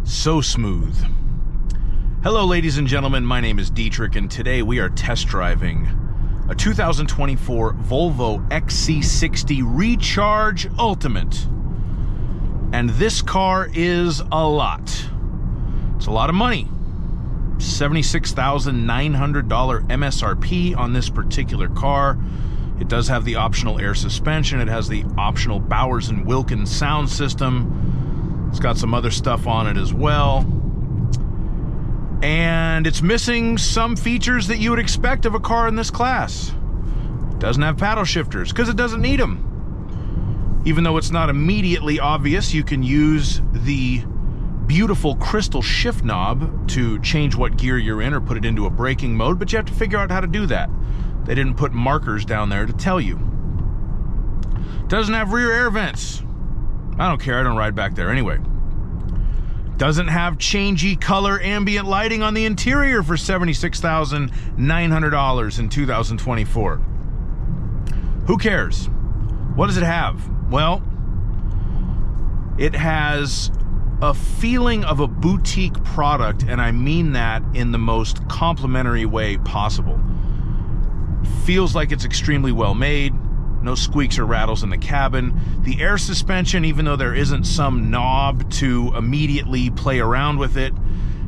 So smooth. Hello, ladies and gentlemen. My name is Dietrich, and today we are test driving a 2024 Volvo XC60 Recharge Ultimate. And this car is a lot. It's a lot of money. $76,900 MSRP on this particular car. It does have the optional air suspension. It has the optional Bowers & Wilkins sound system. It's got some other stuff on it as well. And it's missing some features that you would expect of a car in this class. It doesn't have paddle shifters because it doesn't need them. Even though it's not immediately obvious, you can use the beautiful crystal shift knob to change what gear you're in or put it into a braking mode, but you have to figure out how to do that. They didn't put markers down there to tell you. Doesn't have rear air vents. I don't care, I don't ride back there anyway. Doesn't have changey color ambient lighting on the interior for $76,900 in 2024. Who cares? What does it have? Well, it has a feeling of a boutique product, and I mean that in the most complimentary way possible. Feels like it's extremely well made. No squeaks or rattles in the cabin. The air suspension, even though there isn't some knob to immediately play around with it,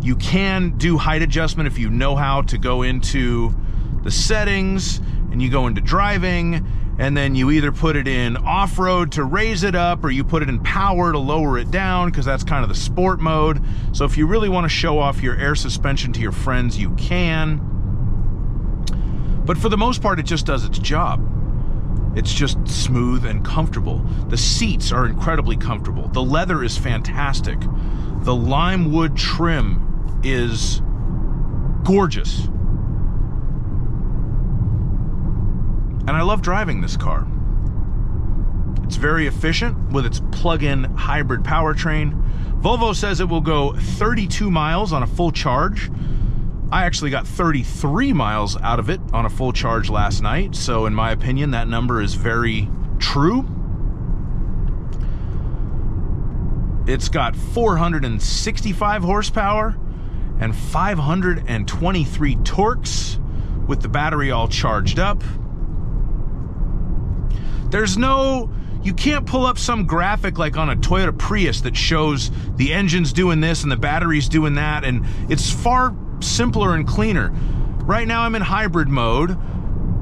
you can do height adjustment if you know how to go into the settings and you go into driving, and then you either put it in off-road to raise it up or you put it in power to lower it down, because that's kind of the sport mode. So if you really want to show off your air suspension to your friends, you can. But for the most part, it just does its job. It's just smooth and comfortable. The seats are incredibly comfortable. The leather is fantastic. The lime wood trim is gorgeous. And I love driving this car. It's very efficient with its plug-in hybrid powertrain. Volvo says it will go 32 miles on a full charge. I actually got 33 miles out of it on a full charge last night, so in my opinion, that number is very true. It's got 465 horsepower and 523 torques with the battery all charged up. You can't pull up some graphic like on a Toyota Prius that shows the engine's doing this and the battery's doing that, and it's far simpler and cleaner. Right now I'm in hybrid mode,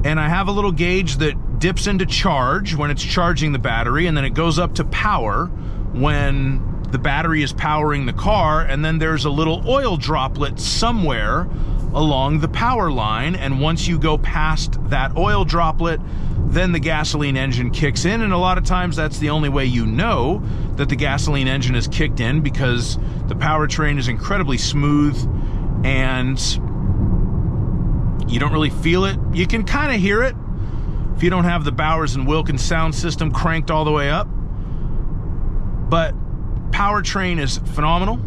and I have a little gauge that dips into charge when it's charging the battery, and then it goes up to power when the battery is powering the car, and then there's a little oil droplet somewhere along the power line, and once you go past that oil droplet, then the gasoline engine kicks in, and a lot of times that's the only way you know that the gasoline engine is kicked in, because the powertrain is incredibly smooth and you don't really feel it. You can kind of hear it if you don't have the Bowers & Wilkins sound system cranked all the way up. But powertrain is phenomenal.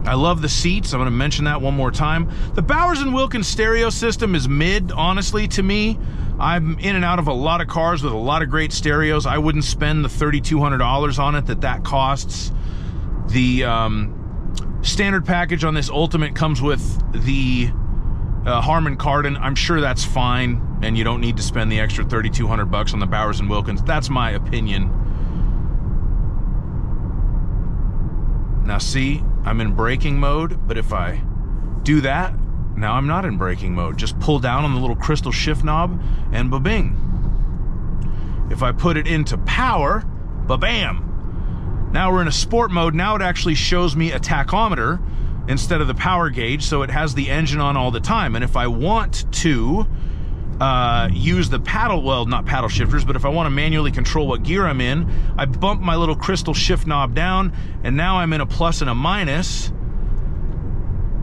I love the seats. I'm going to mention that one more time. The Bowers & Wilkins stereo system is mid, honestly, to me. I'm in and out of a lot of cars with a lot of great stereos. I wouldn't spend the $3,200 on it that costs. The standard package on this Ultimate comes with the Harman Kardon. I'm sure that's fine, and you don't need to spend the extra $3,200 on the Bowers & Wilkins. That's my opinion. Now see, I'm in braking mode, but if I do that, now I'm not in braking mode. Just pull down on the little crystal shift knob and ba-bing. If I put it into power, ba-bam. Now we're in a sport mode. Now it actually shows me a tachometer instead of the power gauge, so it has the engine on all the time. And if I want to use the paddle, well, not paddle shifters, but if I want to manually control what gear I'm in, I bump my little crystal shift knob down, and now I'm in a plus and a minus,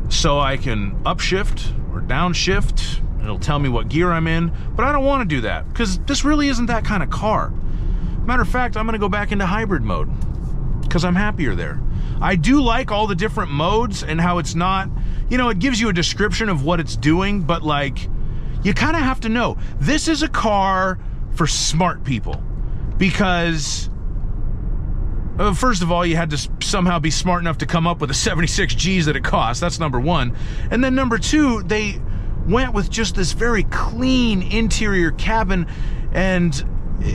so I can upshift or downshift. It'll tell me what gear I'm in, but I don't want to do that because this really isn't that kind of car. Matter of fact, I'm going to go back into hybrid mode because I'm happier there. I do like all the different modes and how it's not, you know, it gives you a description of what it's doing, but like, you kind of have to know. This is a car for smart people because First of all, you had to somehow be smart enough to come up with the 76 G's that it costs. That's number one. And then number two, they went with just this very clean interior cabin, and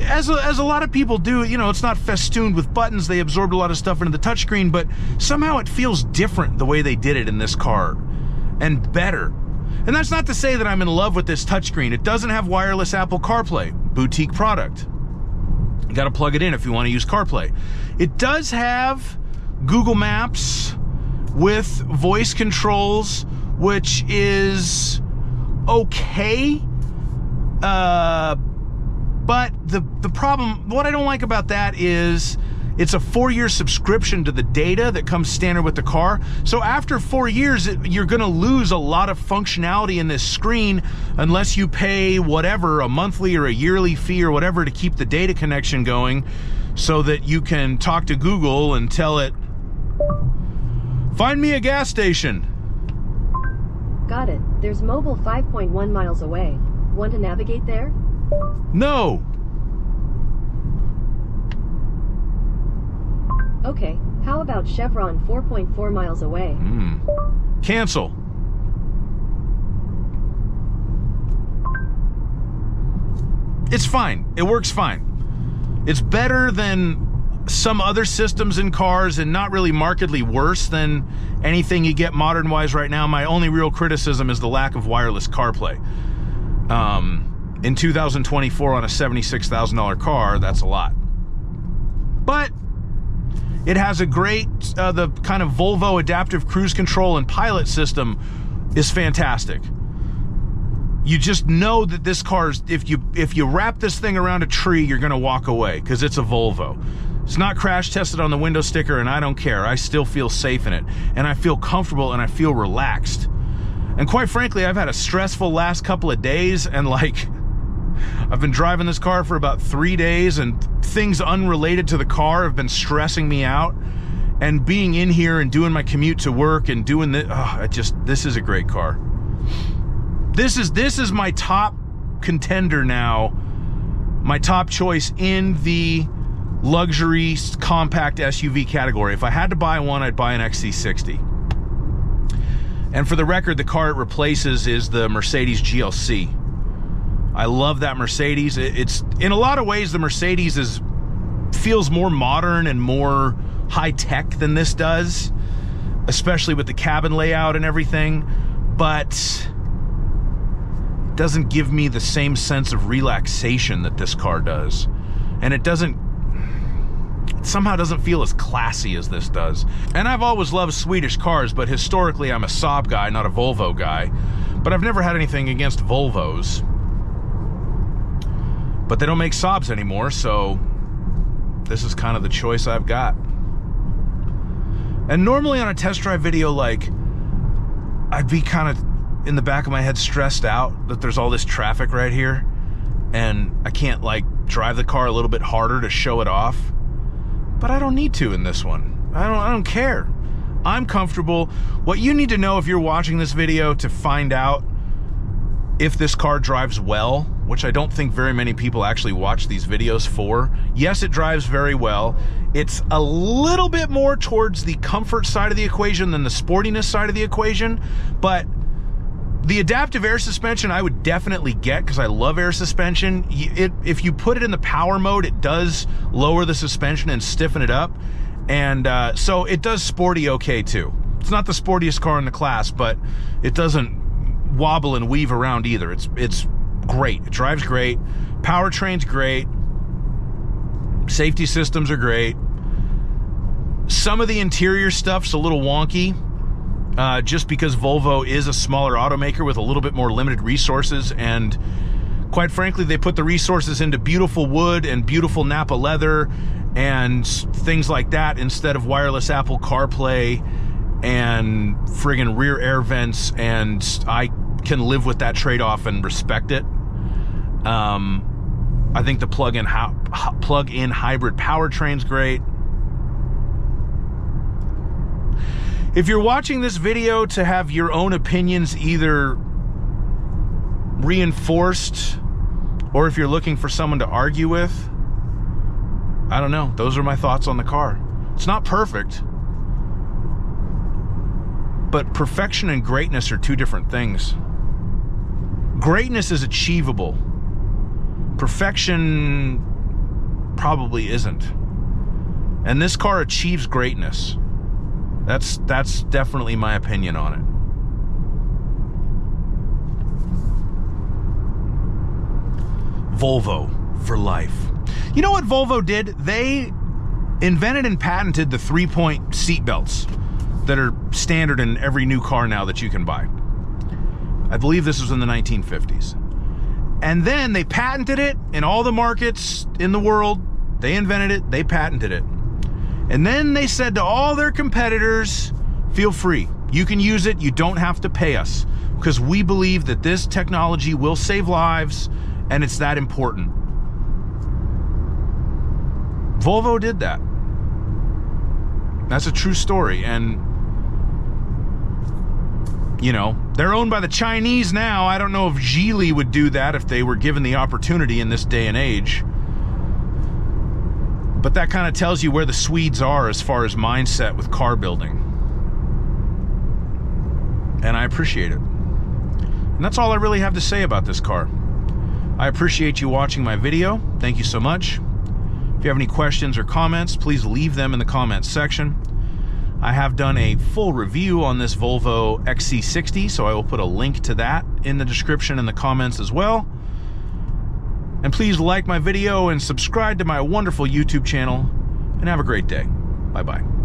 as a lot of people do, you know, it's not festooned with buttons. They absorbed a lot of stuff into the touchscreen, but somehow it feels different the way they did it in this car, and better. And that's not to say that I'm in love with this touchscreen. It doesn't have wireless Apple CarPlay, boutique product. You got to plug it in if you want to use CarPlay. It does have Google Maps with voice controls, which is okay. But the problem, what I don't like about that is it's a 4-year subscription to the data that comes standard with the car. So after 4 years, you're going to lose a lot of functionality in this screen unless you pay whatever, a monthly or a yearly fee or whatever, to keep the data connection going so that you can talk to Google and tell it, find me a gas station. Got it. There's mobile 5.1 miles away. Want to navigate there? No. Okay, how about Chevron 4.4 miles away? Cancel. It's fine. It works fine. It's better than some other systems in cars and not really markedly worse than anything you get modern-wise right now. My only real criticism is the lack of wireless CarPlay. In 2024 on a $76,000 car, that's a lot. But it has a great, the kind of Volvo adaptive cruise control and pilot system is fantastic. You just know that this car's, if you wrap this thing around a tree, you're gonna walk away because it's a Volvo. It's not crash tested on the window sticker, and I don't care. I still feel safe in it, and I feel comfortable, and I feel relaxed. And quite frankly, I've had a stressful last couple of days, and like, I've been driving this car for about 3 days, and things unrelated to the car have been stressing me out. And being in here and doing my commute to work and doing this, this is a great car. This is my top contender now, my top choice in the luxury compact SUV category. If I had to buy one, I'd buy an XC60. And for the record, the car it replaces is the Mercedes GLC. I love that Mercedes. It's in a lot of ways, the Mercedes feels more modern and more high-tech than this does, especially with the cabin layout and everything, but it doesn't give me the same sense of relaxation that this car does. And it somehow doesn't feel as classy as this does. And I've always loved Swedish cars, but historically I'm a Saab guy, not a Volvo guy. But I've never had anything against Volvos. But they don't make Saabs anymore, so this is kind of the choice I've got. And normally on a test drive video, like, I'd be kind of in the back of my head stressed out that there's all this traffic right here, and I can't, like, drive the car a little bit harder to show it off. But I don't need to in this one. I don't care. I'm comfortable. What you need to know if you're watching this video to find out if this car drives well, which I don't think very many people actually watch these videos for. Yes, it drives very well. It's a little bit more towards the comfort side of the equation than the sportiness side of the equation, but the adaptive air suspension I would definitely get because I love air suspension. If you put it in the power mode, it does lower the suspension and stiffen it up. And so it does sporty okay too. It's not the sportiest car in the class, but it doesn't wobble and weave around either. It's great. It drives great. Powertrain's great. Safety systems are great. Some of the interior stuff's a little wonky, just because Volvo is a smaller automaker with a little bit more limited resources, and quite frankly, they put the resources into beautiful wood and beautiful Napa leather and things like that instead of wireless Apple CarPlay and friggin' rear air vents, and I can live with that trade-off and respect it. I think the plug-in hybrid powertrain's great. If you're watching this video to have your own opinions either reinforced, or if you're looking for someone to argue with, I don't know. Those are my thoughts on the car. It's not perfect. But perfection and greatness are two different things. Greatness is achievable. Perfection probably isn't. And this car achieves greatness. That's definitely my opinion on it. Volvo for life. You know what Volvo did? They invented and patented the 3-point seat belts that are standard in every new car now that you can buy. I believe this was in the 1950s. And then they patented it in all the markets in the world. They invented it, they patented it. And then they said to all their competitors, feel free. You can use it, you don't have to pay us, because we believe that this technology will save lives and it's that important. Volvo did that. That's a true story. And you know, they're owned by the Chinese now. I don't know if Geely would do that if they were given the opportunity in this day and age. But that kind of tells you where the Swedes are as far as mindset with car building. And I appreciate it. And that's all I really have to say about this car. I appreciate you watching my video. Thank you so much. If you have any questions or comments, please leave them in the comments section. I have done a full review on this Volvo XC60, so I will put a link to that in the description and the comments as well. And please like my video and subscribe to my wonderful YouTube channel, and have a great day. Bye-bye.